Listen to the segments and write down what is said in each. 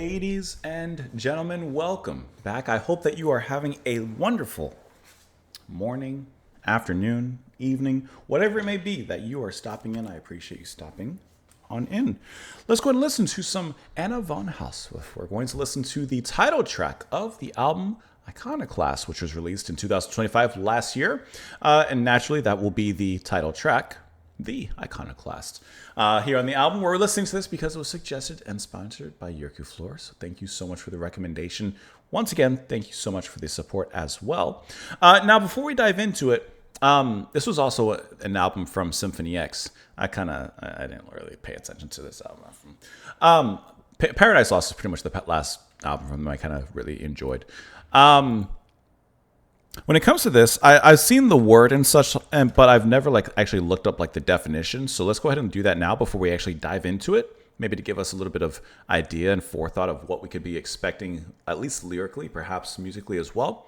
Ladies and gentlemen, welcome back. I hope that you are having a wonderful morning, afternoon, evening, whatever it may be that you are stopping in. I appreciate you stopping on in. Let's go ahead and listen to some Anna von Hausswolff. We're going to listen to the title track of the album Iconoclast, which was released in 2025 last year. And naturally, that will be the title track, The Iconoclast. Here on the album, we're listening to this because it was suggested and sponsored by Lyrical. So thank you so much for the recommendation. Once again, thank you so much for the support as well. Now, before we dive into it, this was also an album from Symphony X. I didn't really pay attention to this album. Paradise Lost is pretty much the last album from them I kind of really enjoyed. When it comes to this, I've seen the word and such, but I've never actually looked up the definition. So let's go ahead and do that now before we actually dive into it. Maybe to give us a little bit of idea and forethought of what we could be expecting, at least lyrically, perhaps musically as well.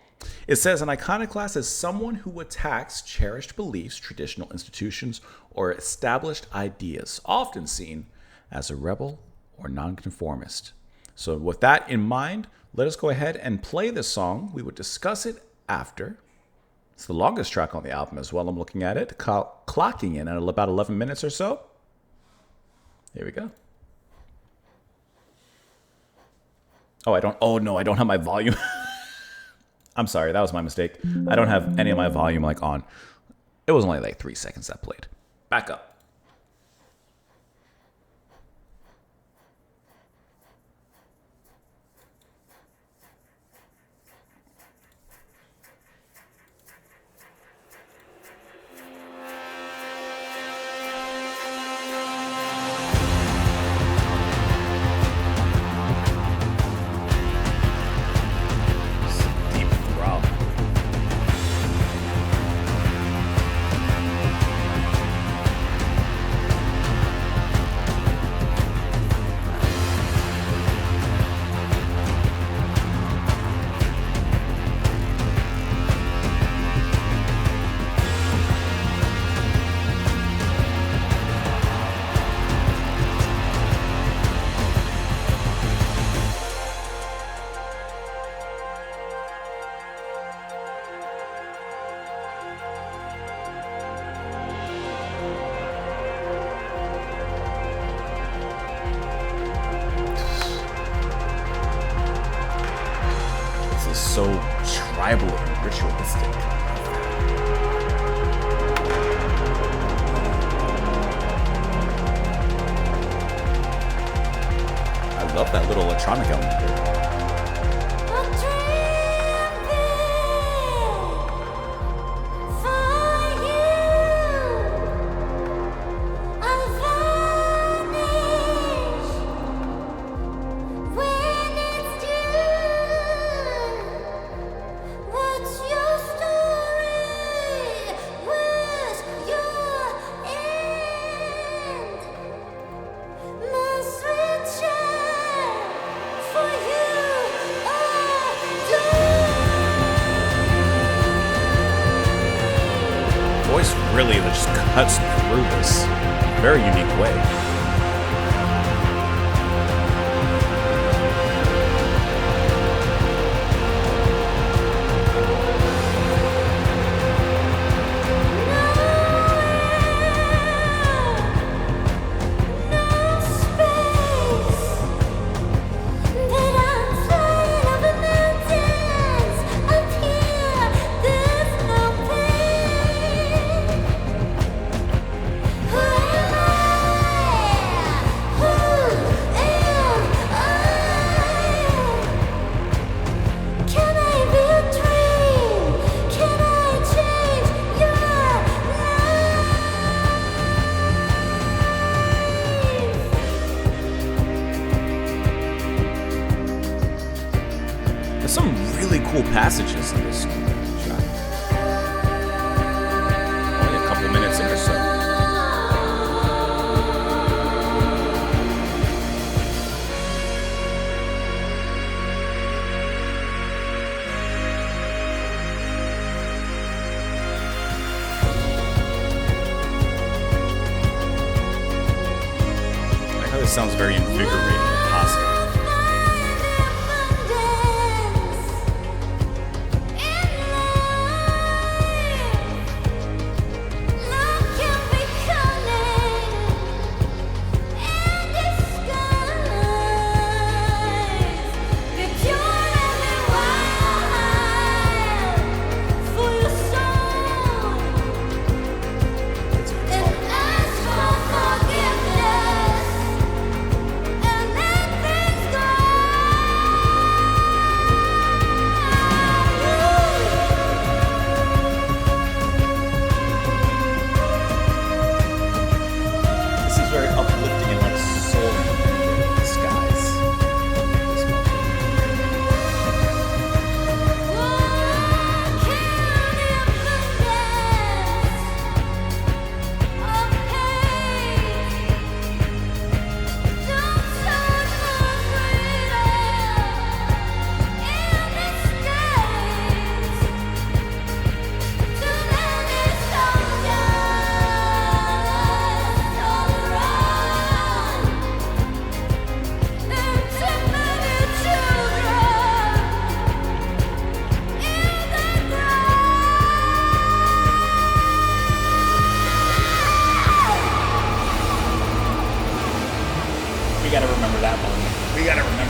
It says an iconoclast is someone who attacks cherished beliefs, traditional institutions, or established ideas, often seen as a rebel or nonconformist. So with that in mind, let us go ahead and play this song. We would discuss it after. It's the longest track on the album as well. I'm looking at it, clocking in at about 11 minutes or so. Here we go. I don't have my volume. I'm sorry, that was my mistake. I don't have any of my volume on. It was only 3 seconds that played. Back up. So tribal and ritualistic. I love that little electronic element there. Really just cuts through this very unique way. Some really cool passages in this track. Only a couple minutes in or so. I like how this sounds very invigorating and positive.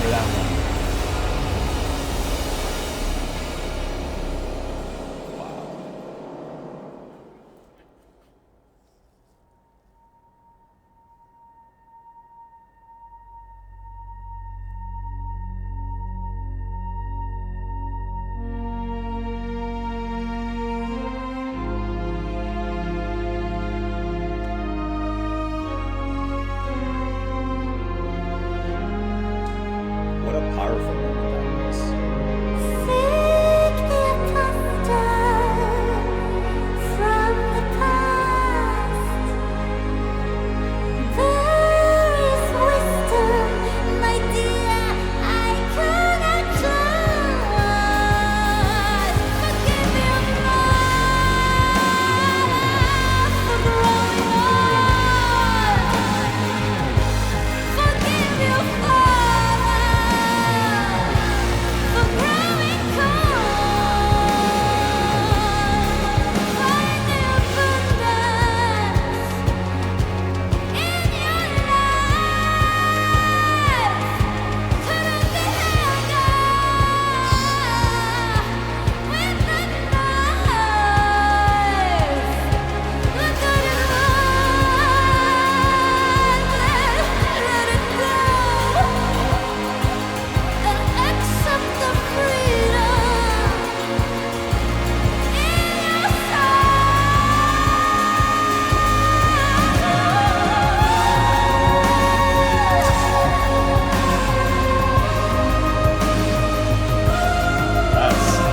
for that one. What a powerful moment that was. Seek the custom from the past. There is wisdom, my dear Iconoclast. Forgive your love for growing old. Forgive your father for growing cold. Find the abundance in your life. Couldn't be happier with the knife. Look at it run, let it go, and accept the freedom in your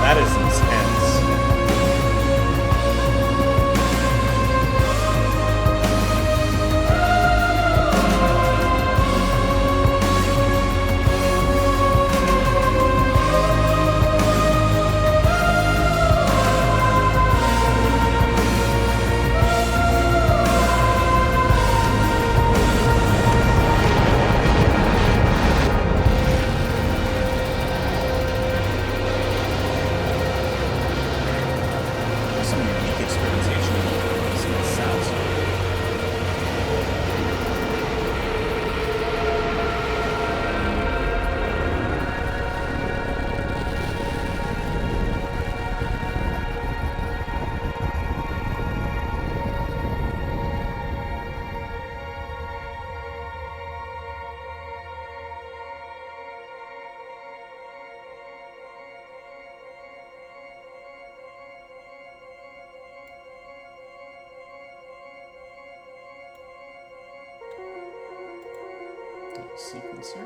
That is intense. There's some unique experimentation with some of the sounds. Sequencer.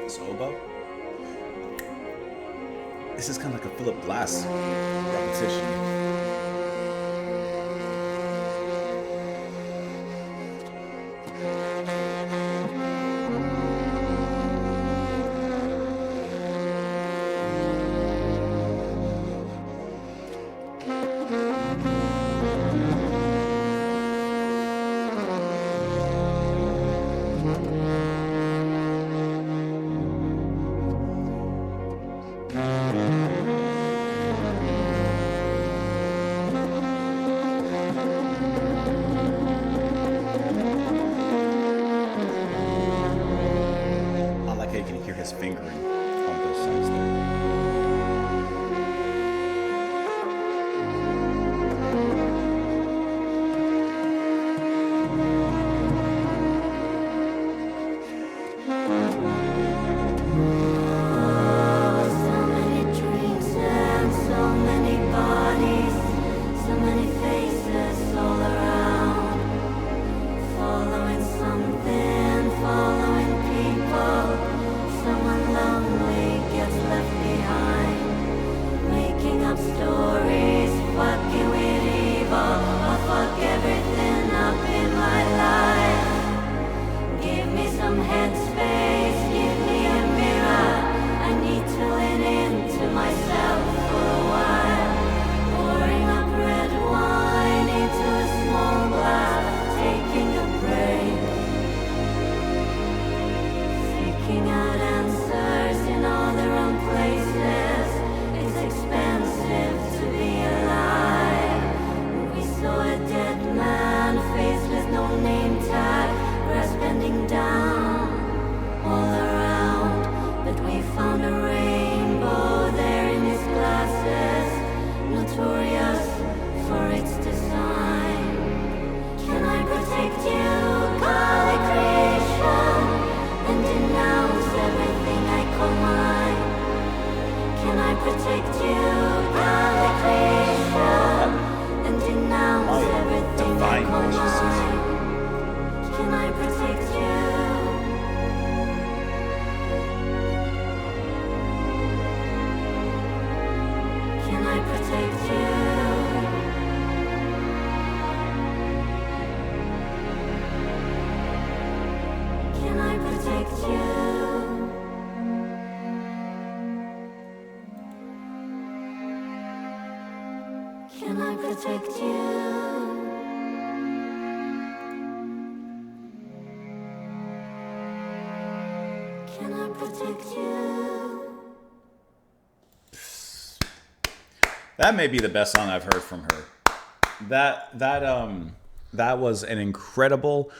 This oboe. This is kind of like a Philip Glass repetition. protect you? Can I protect you? That may be the best song I've heard from her. That was an incredible,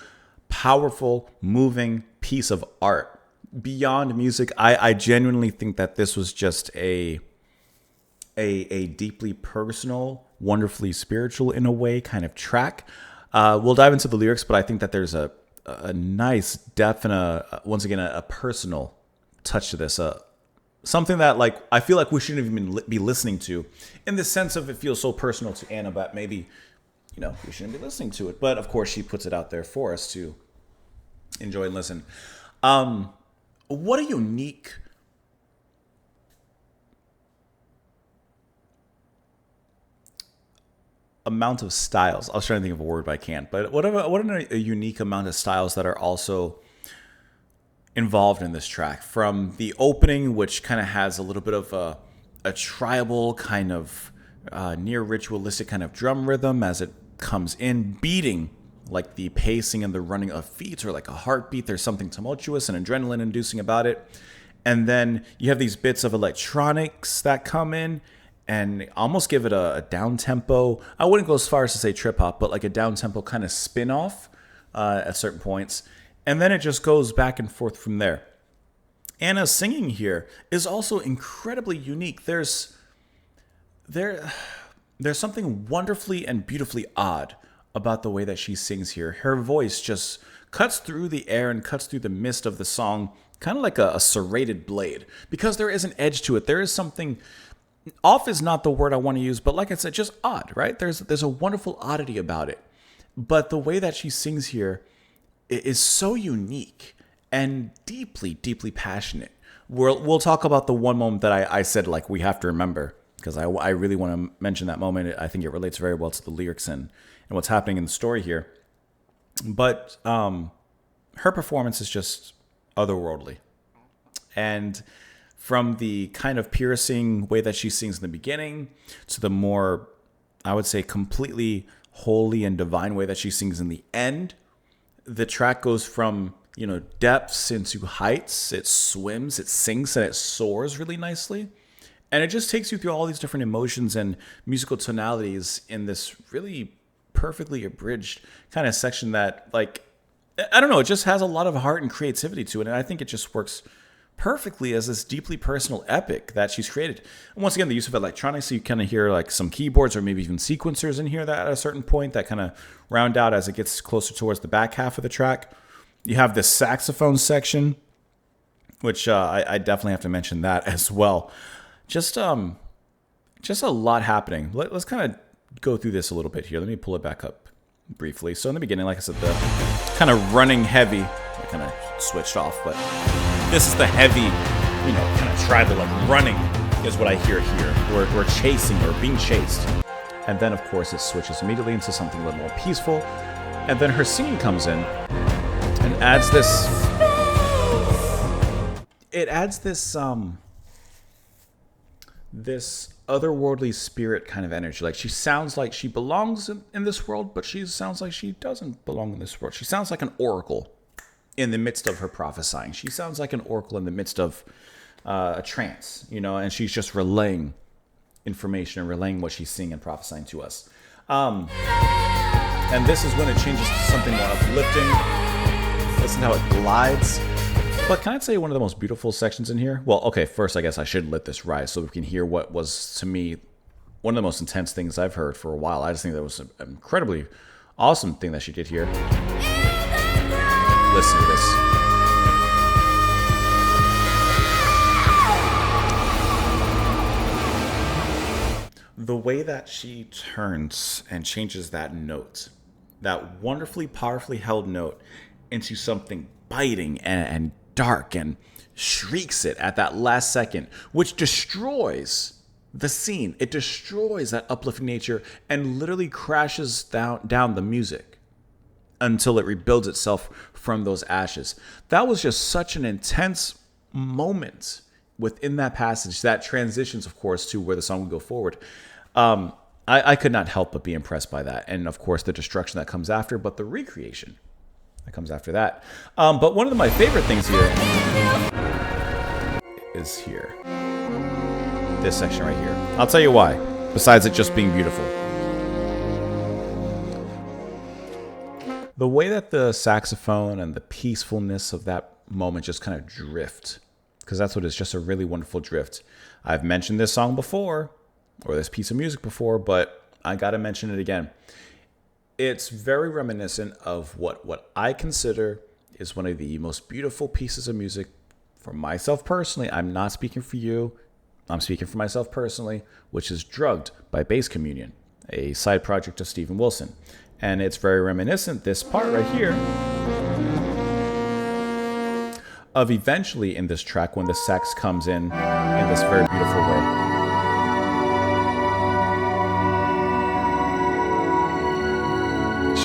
powerful, moving piece of art. Beyond music, I genuinely think that this was just a deeply personal, wonderfully spiritual in a way kind of track. We'll dive into the lyrics, but I think that there's a nice depth and once again a personal touch to this. Something that like I feel like we shouldn't even be listening to, in the sense of it feels so personal to Anna, but maybe we shouldn't be listening to it. But of course, she puts it out there for us to enjoy and listen. What a unique amount of styles. I was trying to think of a word, but I can't. But what a unique amount of styles that are also involved in this track. From the opening, which kind of has a little bit of a tribal kind of near ritualistic kind of drum rhythm as it comes in, beating like the pacing and the running of feet or like a heartbeat. There's something tumultuous and adrenaline inducing about it. And then you have these bits of electronics that come in and almost give it a down tempo. I wouldn't go as far as to say trip hop, but like a down tempo kind of spin off at certain points. And then it just goes back and forth from there. Anna's singing here is also incredibly unique. There's something wonderfully and beautifully odd about the way that she sings here. Her voice just cuts through the air and cuts through the mist of the song, kind of like a serrated blade, because there is an edge to it. There is something off is not the word I want to use, but like I said, just odd, right? There's a wonderful oddity about it. But the way that she sings here is so unique and deeply, deeply passionate. We'll talk about the one moment that I said like we have to remember, because I really want to mention that moment. I think it relates very well to the lyrics and what's happening in the story here. But her performance is just otherworldly. And from the kind of piercing way that she sings in the beginning to the more, I would say, completely holy and divine way that she sings in the end, the track goes from, depths into heights. It swims, it sinks, and it soars really nicely. And it just takes you through all these different emotions and musical tonalities in this really perfectly abridged kind of section that, like, I don't know, it just has a lot of heart and creativity to it. And I think it just works perfectly as this deeply personal epic that she's created. And once again, the use of electronics, so you kind of hear like some keyboards or maybe even sequencers in here that at a certain point that kind of round out as it gets closer towards the back half of the track. You have this saxophone section, which I definitely have to mention that as well. Just a lot happening. Let's kind of go through this a little bit here. Let me pull it back up briefly. So in the beginning, like I said, the kind of running heavy, I kind of switched off, but this is the heavy, kind of tribal, like running is what I hear here. We're chasing or being chased. And then, of course, it switches immediately into something a little more peaceful. And then her singing comes in and adds this. It adds this this otherworldly spirit kind of energy. Like she sounds like she belongs in this world, but she sounds like she doesn't belong in this world. She sounds like an oracle in the midst of her prophesying. She sounds like an oracle in the midst of a trance, and she's just relaying information and relaying what she's seeing and prophesying to us. And this is when it changes to something more uplifting. Listen to how it glides. But can I say one of the most beautiful sections in here? Well, okay, first I guess I should let this rise so we can hear what was, to me, one of the most intense things I've heard for a while. I just think that was an incredibly awesome thing that she did here. Listen to this. The way that she turns and changes that note, that wonderfully, powerfully held note, into something biting and dark and shrieks it at that last second, which destroys the scene. It destroys that uplifting nature and literally crashes down the music until it rebuilds itself from those ashes. That was just such an intense moment within that passage that transitions, of course, to where the song would go forward. I could not help but be impressed by that. And of course, the destruction that comes after, but the recreation that comes after that. But one of my favorite things here is here. This section right here. I'll tell you why, besides it just being beautiful. The way that the saxophone and the peacefulness of that moment just kind of drift, because that's what it's just a really wonderful drift. I've mentioned this song before, or this piece of music before, but I got to mention it again. It's very reminiscent of what I consider is one of the most beautiful pieces of music for myself personally. I'm not speaking for you. I'm speaking for myself personally, which is Drugged by Bass Communion, a side project of Steven Wilson. And it's very reminiscent, this part right here, of eventually in this track when the sax comes in this very beautiful way. It's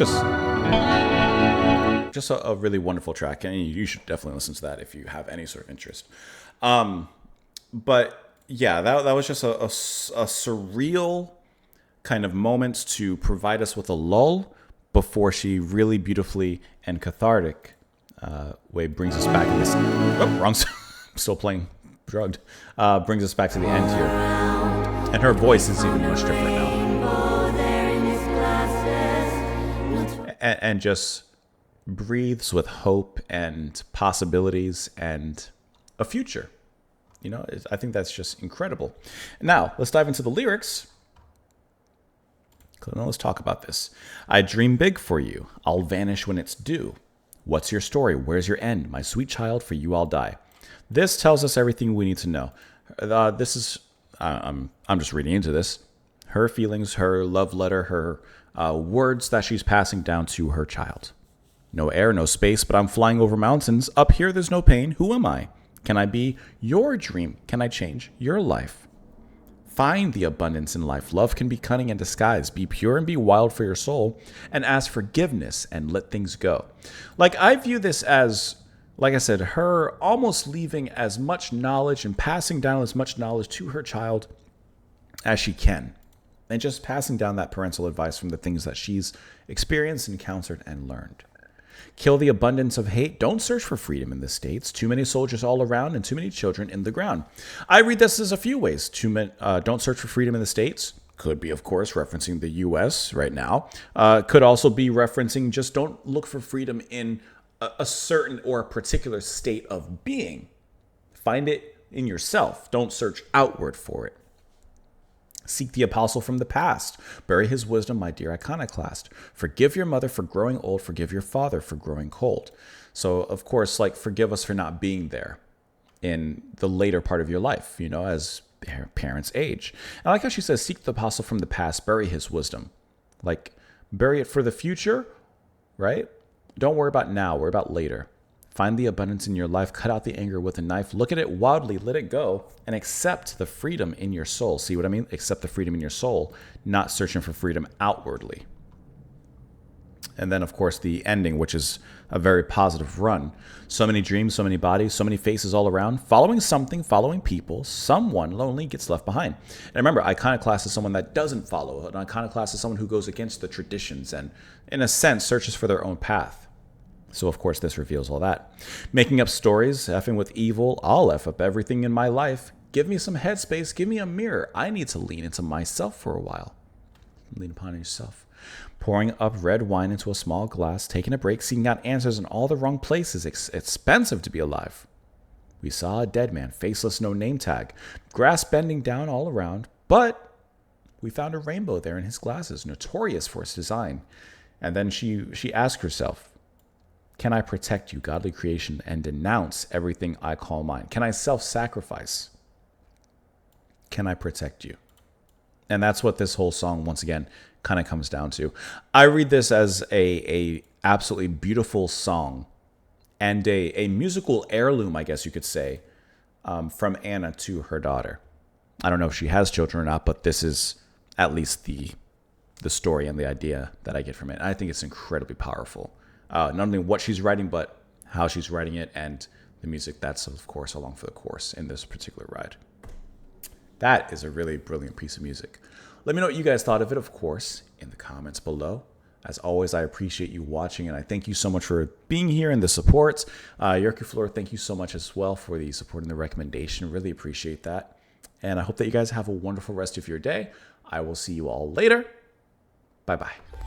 just a really wonderful track, and you should definitely listen to that if you have any sort of interest. But yeah, that was just a surreal kind of moment to provide us with a lull before she really beautifully and cathartic way brings us back to this. Oh, wrong. Still playing Drugged. Brings us back to the end here, and her voice is even much different now. And just breathes with hope and possibilities and a future. You know, I think that's just incredible. Now, let's dive into the lyrics. Now, let's talk about this. I dream big for you. I'll vanish when it's due. What's your story? Where's your end? My sweet child, for you I'll die. This tells us everything we need to know. This is, I'm just reading into this. Her feelings, her love letter, her words that she's passing down to her child. No air, no space, but I'm flying over mountains. Up here, there's no pain. Who am I? Can I be your dream? Can I change your life? Find the abundance in life. Love can be cunning and disguised. Be pure and be wild for your soul. And ask forgiveness and let things go. Like, I view this as, like I said, her almost leaving as much knowledge and passing down as much knowledge to her child as she can. And just passing down that parental advice from the things that she's experienced, encountered, and learned. Kill the abundance of hate. Don't search for freedom in the States. Too many soldiers all around and too many children in the ground. I read this as a few ways. Don't search for freedom in the States. Could be, of course, referencing the U.S. right now. Could also be referencing just don't look for freedom in a certain or a particular state of being. Find it in yourself. Don't search outward for it. Seek the apostle from the past. Bury his wisdom, my dear Iconoclast. Forgive your mother for growing old. Forgive your father for growing cold. So, of course, like, forgive us for not being there in the later part of your life, you know, as parents age. I like how she says, seek the apostle from the past. Bury his wisdom. Like, bury it for the future, right? Don't worry about now. Worry about later. Find the abundance in your life. Cut out the anger with a knife. Look at it wildly. Let it go. And accept the freedom in your soul. See what I mean? Accept the freedom in your soul. Not searching for freedom outwardly. And then, of course, the ending, which is a very positive run. So many dreams, so many bodies, so many faces all around. Following something, following people. Someone lonely gets left behind. And remember, Iconoclast is someone that doesn't follow. An Iconoclast is someone who goes against the traditions and, in a sense, searches for their own path. So, of course, this reveals all that. Making up stories, effing with evil. I'll F up everything in my life. Give me some headspace. Give me a mirror. I need to lean into myself for a while. Lean upon yourself. Pouring up red wine into a small glass. Taking a break. Seeking out answers in all the wrong places. Expensive to be alive. We saw a dead man. Faceless, no name tag. Grass bending down all around. But we found a rainbow there in his glasses. Notorious for its design. And then she asked herself, can I protect you, godly creation, and denounce everything I call mine? Can I self-sacrifice? Can I protect you? And that's what this whole song, once again, kind of comes down to. I read this as a absolutely beautiful song and a musical heirloom, I guess you could say, from Anna to her daughter. I don't know if she has children or not, but this is at least the story and the idea that I get from it. And I think it's incredibly powerful. Not only what she's writing, but how she's writing it and the music that's, of course, along for the course in this particular ride. That is a really brilliant piece of music. Let me know what you guys thought of it, of course, in the comments below. As always, I appreciate you watching, and I thank you so much for being here and the support. Yerky Floor, thank you so much as well for the support and the recommendation. Really appreciate that. And I hope that you guys have a wonderful rest of your day. I will see you all later. Bye-bye.